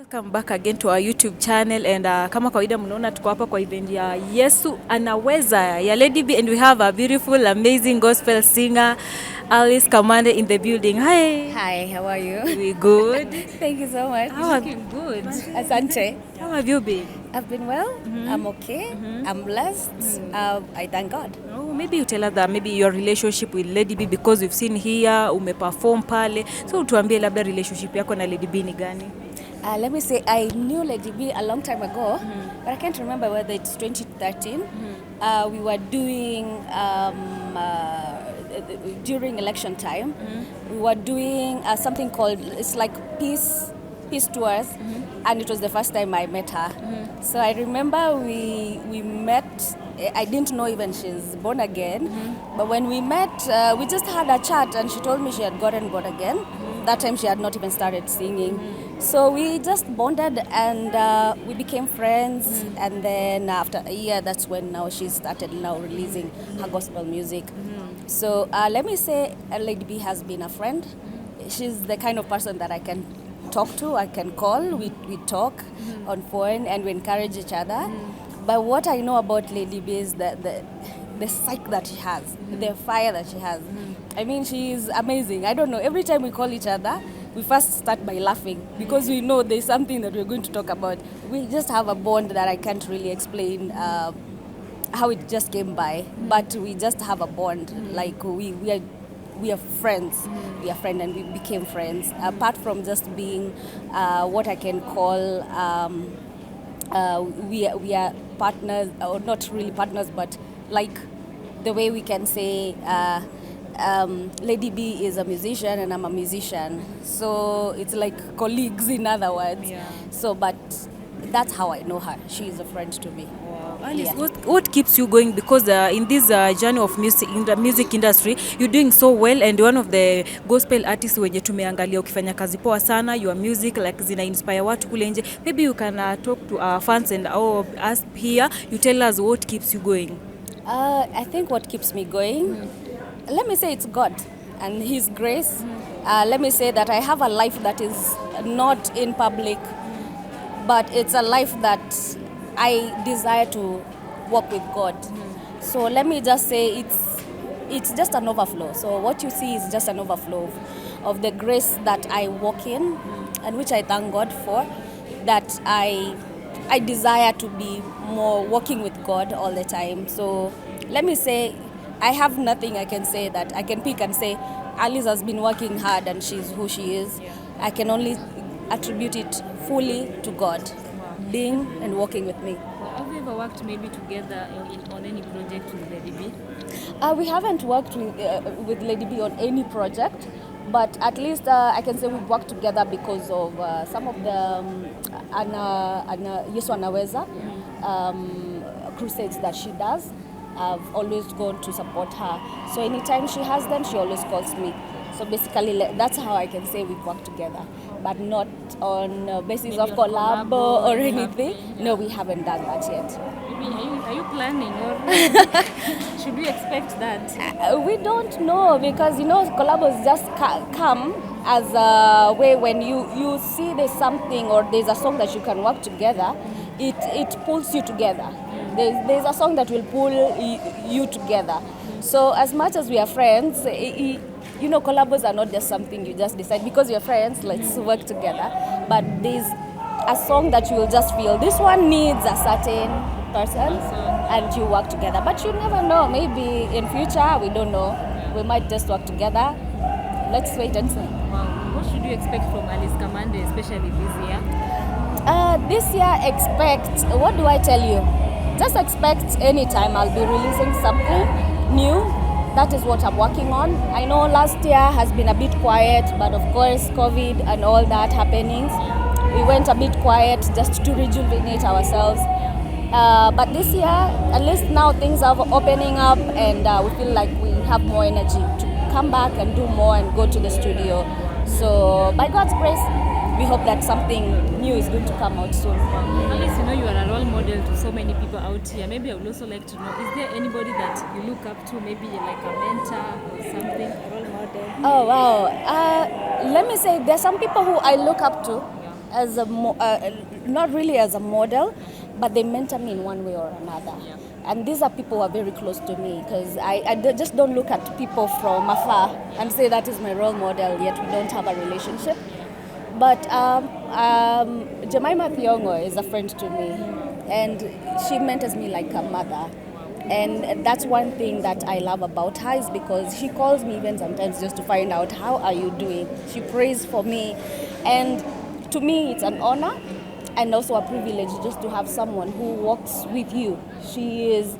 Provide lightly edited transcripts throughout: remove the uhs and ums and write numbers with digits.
Welcome back again to our YouTube channel and kama kawaida mnaona tuko hapa kwa event ya Yesu Anaweza ya Lady B and we have a beautiful amazing gospel singer Alice Kamande in the building. Hi. Hi, how are you? We good. Thank you so much. How looking good. Asante. How have you been? I've been well. I'm okay. I'm blessed. I thank God. Oh, maybe you tell us that maybe your relationship with Lady B because we've seen here umeperform pale. So tuambie labda relationship yako na Lady B ni gani? Let me say, I knew Lady B a long time ago, but I can't remember whether it's 2013. We were doing, during election time, we were doing something called, it's like peace tours, and it was the first time I met her. So I remember we met. I didn't know even she's born again, but when we met, we just had a chat, and she told me she had gotten born again. That time she had not even started singing. So we just bonded and we became friends. And then after a year, that's when now she started now releasing her gospel music. So let me say, Lady B has been a friend. She's the kind of person that I can talk to, I can call. We talk on phone and we encourage each other. But what I know about Lady B is that the psyche that she has, the fire that she has. I mean, she's amazing. I don't know, every time we call each other, we first start by laughing because we know there's something that we're going to talk about. We just have a bond that I can't really explain how it just came by, but we just have a bond. Like we are friends. We are friends and we became friends. Apart from just being what I can call, we are partners, or not really partners, but like the way we can say, Lady B is a musician and I'm a musician. So it's like colleagues, in other words. Yeah. So, but that's how I know her. She is a friend to me. Wow. Alice, Yeah. what keeps you going? Because in this journey of music, in the music industry, you're doing so well and one of the gospel artists wenye tumeangalia ukifanya kazi poa sana, your music like zina inspire watu kule nje. Maybe you can talk to our fans and us here. You tell us what keeps you going. I think what keeps me going, let me say it's God and His grace. Let me say that I have a life that is not in public, but it's a life that I desire to walk with God. So let me just say it's just an overflow. So what you see is just an overflow of the grace that I walk in, and which I thank God for, that I desire to be more walking with God all the time. So let me say, I have nothing I can say that I can pick and say, Alice has been working hard and she's who she is. I can only attribute it fully to God being and walking with me. Have you ever worked maybe together on any project with Lady B? We haven't worked with Lady B on any project, but at least I can say we've worked together because of some of the Yesu Anaweza crusades that she does. I've always gone to support her. So anytime she has them, she always calls me. So basically, that's how I can say we've worked together, but not on basis of collab or anything. No, we haven't done that yet. Are you planning or should we expect that? We don't know because collabs just come as a way when you see there's something or there's a song that you can work together, it pulls you together. There's a song that will pull you together. So as much as we are friends, collabs are not just something you just decide because you're friends, let's work together. But there's a song that you will just feel this one needs a certain person and you work together. But you never know, maybe in future, we don't know. We might just work together. Let's wait and see. Wow. What should you expect from Alice Kamande, especially this year? This year, expect, what do I tell you? Just expect anytime I'll be releasing something new. That is what I'm working on. I know last year has been a bit quiet, but of course COVID and all that happenings, we went a bit quiet just to rejuvenate ourselves. But this year, at least now things are opening up and we feel like we have more energy to come back and do more and go to the studio. So by God's grace, we hope that something new is going to come out soon. Alice, you are a role model to so many people out here. Maybe I would also like to know, is there anybody that you look up to, maybe like a mentor or something, a role model? Oh, wow. Let me say, there's some people who I look up to. as a not really as a model, but they mentor me in one way or another. And these are people who are very close to me, because just don't look at people from afar and say that is my role model, yet we don't have a relationship. But Jemima Thiongo is a friend to me, and she mentors me like a mother. And that's one thing that I love about her, is because she calls me even sometimes just to find out how are you doing. She prays for me, and to me it's an honor and also a privilege just to have someone who walks with you. She is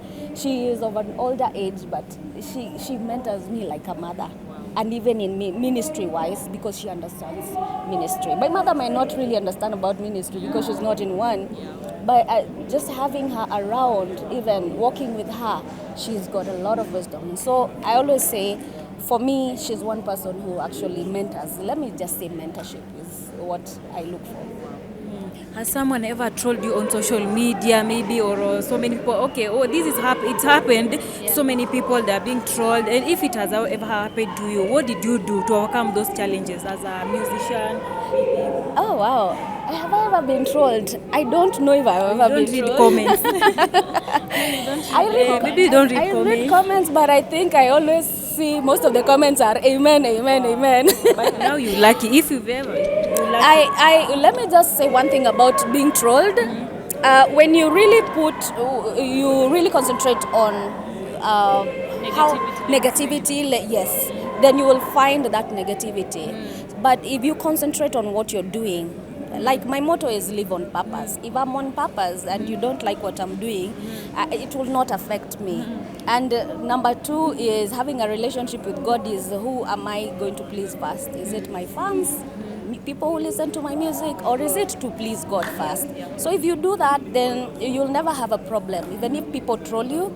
of an older age, but she mentors me like a mother. And even in ministry wise, because she understands ministry. My mother might not really understand about ministry because she's not in one, but just having her around, even walking with her, she's got a lot of wisdom. So I always say, for me, she's one person who actually mentors. Let me just say mentorship is what I look for. Has someone ever trolled you on social media, maybe, or so many people? Okay, this is it's happened. Yeah. So many people, they are being trolled. And if it has ever happened to you, what did you do to overcome those challenges as a musician? Maybe? Oh wow, have I ever been trolled? I don't know if I've ever been trolled. Comments. Maybe you don't read comments. I read comments, but I think I always see most of the comments are amen, amen, amen. But now you're lucky. If you've ever, let me just say one thing about being trolled. Mm-hmm. When you really concentrate on negativity, yes, then you will find that negativity. Mm. But if you concentrate on what you're doing, like my motto is live on purpose. If I'm on purpose and you don't like what I'm doing, it will not affect me. And number two is having a relationship with God is, who am I going to please first? Is it my fans, people who listen to my music, or is it to please God first? So if you do that, then you'll never have a problem. Even if people troll you,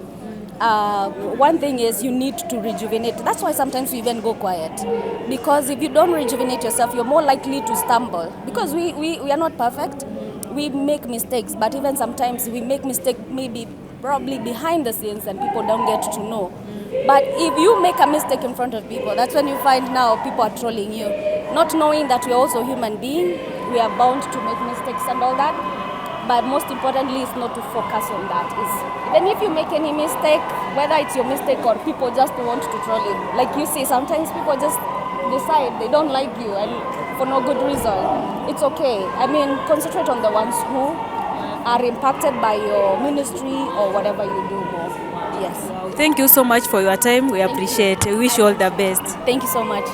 one thing is you need to rejuvenate. That's why sometimes we even go quiet, because if you don't rejuvenate yourself, you're more likely to stumble, because we are not perfect. We make mistakes, but even sometimes we make mistakes probably behind the scenes and people don't get to know. But if you make a mistake in front of people, that's when you find now people are trolling you, not knowing that we're also human beings. We are bound to make mistakes and all that. But most importantly is not to focus on that. Even if you make any mistake, whether it's your mistake or people just want to troll you. Like you see, sometimes people just decide they don't like you and for no good reason. It's okay. I mean, concentrate on the ones who are impacted by your ministry or whatever you do more. Yes. Wow. Thank you so much for your time. We appreciate it. We wish you all the best. Thank you so much.